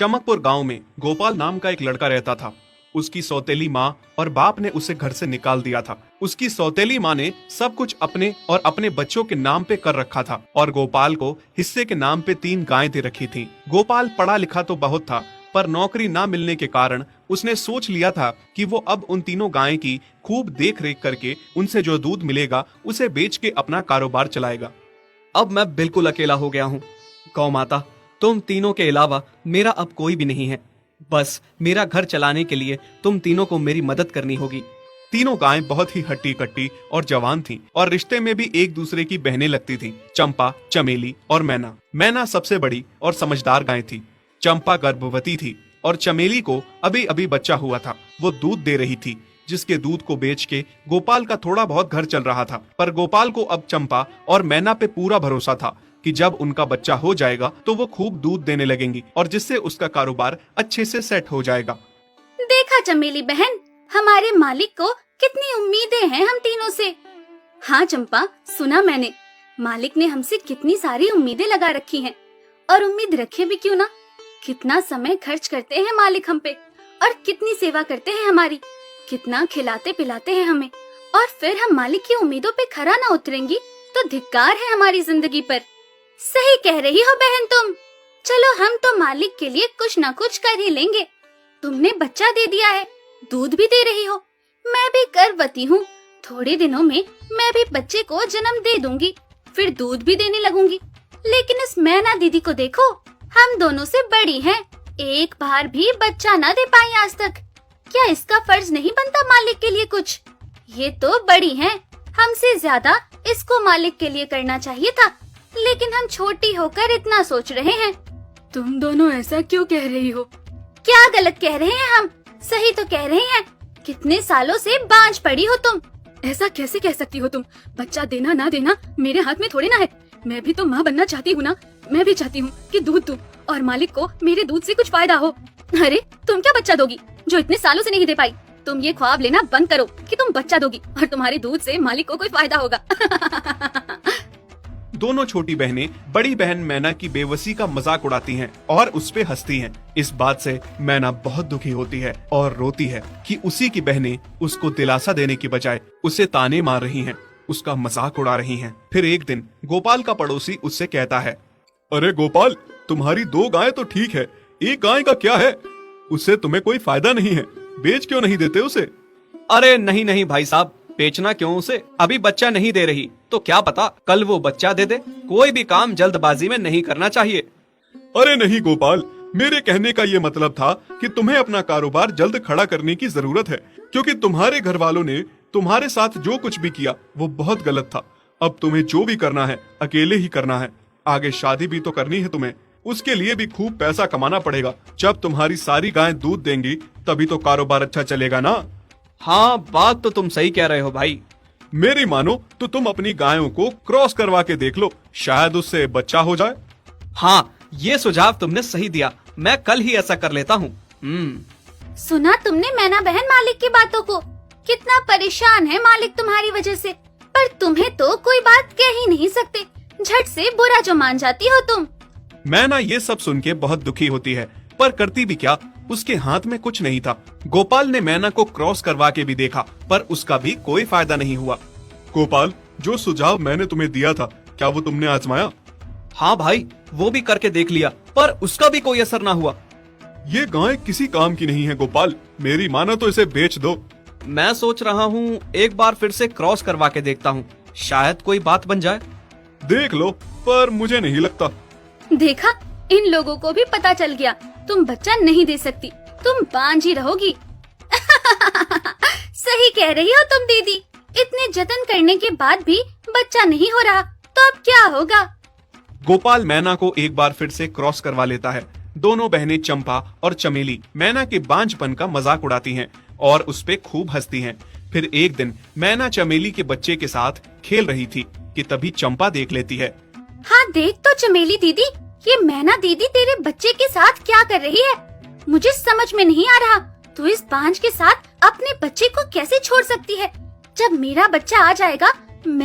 चमकपुर गांव में गोपाल नाम का एक लड़का रहता था। उसकी सौतेली माँ और बाप ने उसे घर से निकाल दिया था। उसकी सौतेली माँ ने सब कुछ अपने और अपने बच्चों के नाम पे कर रखा था और गोपाल को हिस्से के नाम पे 3 गायें दे रखी थीं। गोपाल पढ़ा लिखा तो बहुत था, पर नौकरी ना मिलने के कारण उसने सोच लिया था कि वो अब उन तीनों गायें की खूब देख रेख करके उनसे जो दूध मिलेगा उसे बेच के अपना कारोबार चलाएगा। अब मैं बिल्कुल अकेला हो गया हूँ। गौ माता, तुम तीनों के अलावा मेरा अब कोई भी नहीं है। बस मेरा घर चलाने के लिए तुम तीनों को मेरी मदद करनी होगी। तीनों गायें बहुत ही हट्टी कट्टी और जवान थीं और रिश्ते में भी एक दूसरे की बहनें लगती थीं। चंपा, चमेली और मैना। मैना सबसे बड़ी और समझदार गाय थी। चंपा गर्भवती थी और चमेली को अभी अभी बच्चा हुआ था। वो दूध दे रही थी, जिसके दूध को बेच के गोपाल का थोड़ा बहुत घर चल रहा था। पर गोपाल को अब चंपा और मैना पे पूरा भरोसा था कि जब उनका बच्चा हो जाएगा तो वो खूब दूध देने लगेंगी और जिससे उसका कारोबार अच्छे से सेट हो जाएगा। देखा चमेली बहन, हमारे मालिक को कितनी उम्मीदें हैं हम तीनों से। हाँ चंपा, सुना मैंने, मालिक ने हमसे कितनी सारी उम्मीदें लगा रखी हैं। और उम्मीद रखे भी क्यों ना, कितना समय खर्च करते हैं मालिक हम पे और कितनी सेवा करते हैं हमारी, कितना खिलाते पिलाते हैं हमें। और फिर हम मालिक की उम्मीदों पे खरा ना उतरेंगी तो धिक्कार है हमारी जिंदगी पर। सही कह रही हो बहन तुम। चलो हम तो मालिक के लिए कुछ ना कुछ कर ही लेंगे। तुमने बच्चा दे दिया है, दूध भी दे रही हो, मैं भी गर्भवती हूँ। थोड़े दिनों में मैं भी बच्चे को जन्म दे दूंगी, फिर दूध भी देने लगूंगी। लेकिन इस मैना दीदी को देखो, हम दोनों से बड़ी हैं, एक बार भी बच्चा ना दे पाई आज तक। क्या इसका फर्ज नहीं बनता मालिक के लिए कुछ? ये तो बड़ी हैं, हमसे ज्यादा इसको मालिक के लिए करना चाहिए था, लेकिन हम छोटी होकर इतना सोच रहे हैं। तुम दोनों ऐसा क्यों कह रही हो? क्या गलत कह रहे हैं हम? सही तो कह रहे हैं। कितने सालों से बांझ पड़ी हो तुम। ऐसा कैसे कह सकती हो तुम? बच्चा देना ना देना मेरे हाथ में थोड़ी ना है। मैं भी तो माँ बनना चाहती हूँ ना। मैं भी चाहती हूँ कि दूध दूं और मालिक को मेरे दूध से कुछ फायदा हो। अरे तुम क्या बच्चा दोगी जो इतने सालों से नहीं दे पाई? तुम ये ख्वाब लेना बंद करो कि तुम बच्चा दोगी और तुम्हारे दूध से मालिक को कोई फायदा होगा। दोनों छोटी बहनें बड़ी बहन मैना की बेबसी का मजाक उड़ाती हैं और उस पे हंसती हैं। इस बात से मैना बहुत दुखी होती है और रोती है कि उसी की बहनें उसको दिलासा देने की बजाय उसे ताने मार रही हैं, उसका मजाक उड़ा रही हैं। फिर एक दिन गोपाल का पड़ोसी उससे कहता है, अरे गोपाल, तुम्हारी 2 गायें तो ठीक है, एक गाय का क्या है? उससे तुम्हें कोई फायदा नहीं है, बेच क्यों नहीं देते उसे? अरे नहीं नहीं भाई साहब, बेचना क्यों उसे? अभी बच्चा नहीं दे रही तो क्या पता कल वो बच्चा दे दे। कोई भी काम जल्दबाजी में नहीं करना चाहिए। अरे नहीं गोपाल, मेरे कहने का ये मतलब था कि तुम्हें अपना कारोबार जल्द खड़ा करने की जरूरत है, क्योंकि तुम्हारे घर वालों ने तुम्हारे साथ जो कुछ भी किया वो बहुत गलत था। अब तुम्हें जो भी करना है अकेले ही करना है। आगे शादी भी तो करनी है तुम्हें, उसके लिए भी खूब पैसा कमाना पड़ेगा। जब तुम्हारी सारी गायें दूध देंगी तभी तो कारोबार अच्छा चलेगा ना। हाँ, बात तो तुम सही कह रहे हो भाई। मेरी मानो तो तुम अपनी गायों को क्रॉस करवा के देख लो, शायद उससे बच्चा हो जाए। हाँ, ये सुझाव तुमने सही दिया, मैं कल ही ऐसा कर लेता हूँ। सुना तुमने मैना बहन मालिक की बातों को? कितना परेशान है मालिक तुम्हारी वजह से, पर तुम्हें तो कोई बात कह ही नहीं सकते। झट से बुरा जो मान जाती हो तुम। मैना ये सब सुन के बहुत दुखी होती है, पर करती भी क्या, उसके हाथ में कुछ नहीं था। गोपाल ने मैना को क्रॉस करवा के भी देखा, पर उसका भी कोई फायदा नहीं हुआ। गोपाल, जो सुझाव मैंने तुम्हें दिया था, क्या वो तुमने आजमाया? हाँ भाई, वो भी करके देख लिया, पर उसका भी कोई असर ना हुआ। ये गाय किसी काम की नहीं है गोपाल, मेरी मानो तो इसे बेच दो। मैं सोच रहा हूँ एक बार फिर से क्रॉस करवा के देखता हूँ, शायद कोई बात बन जाए। देख लो, पर मुझे नहीं लगता। देखा, इन लोगों को भी पता चल गया, तुम बच्चा नहीं दे सकती, तुम बांझ ही रहोगी। सही कह रही हो तुम दीदी, इतने जतन करने के बाद भी बच्चा नहीं हो रहा तो अब क्या होगा? गोपाल मैना को एक बार फिर से क्रॉस करवा लेता है। दोनों बहनें चंपा और चमेली मैना के बांझपन का मजाक उड़ाती हैं और उस पे खूब हंसती हैं। फिर एक दिन मैना चमेली के बच्चे के साथ खेल रही थी कि तभी चंपा देख लेती है। हाँ देख तो चमेली दीदी, ये मैना दीदी तेरे बच्चे के साथ क्या कर रही है? मुझे समझ में नहीं आ रहा, तू इस बांझ के साथ अपने बच्चे को कैसे छोड़ सकती है? जब मेरा बच्चा आ जाएगा मैं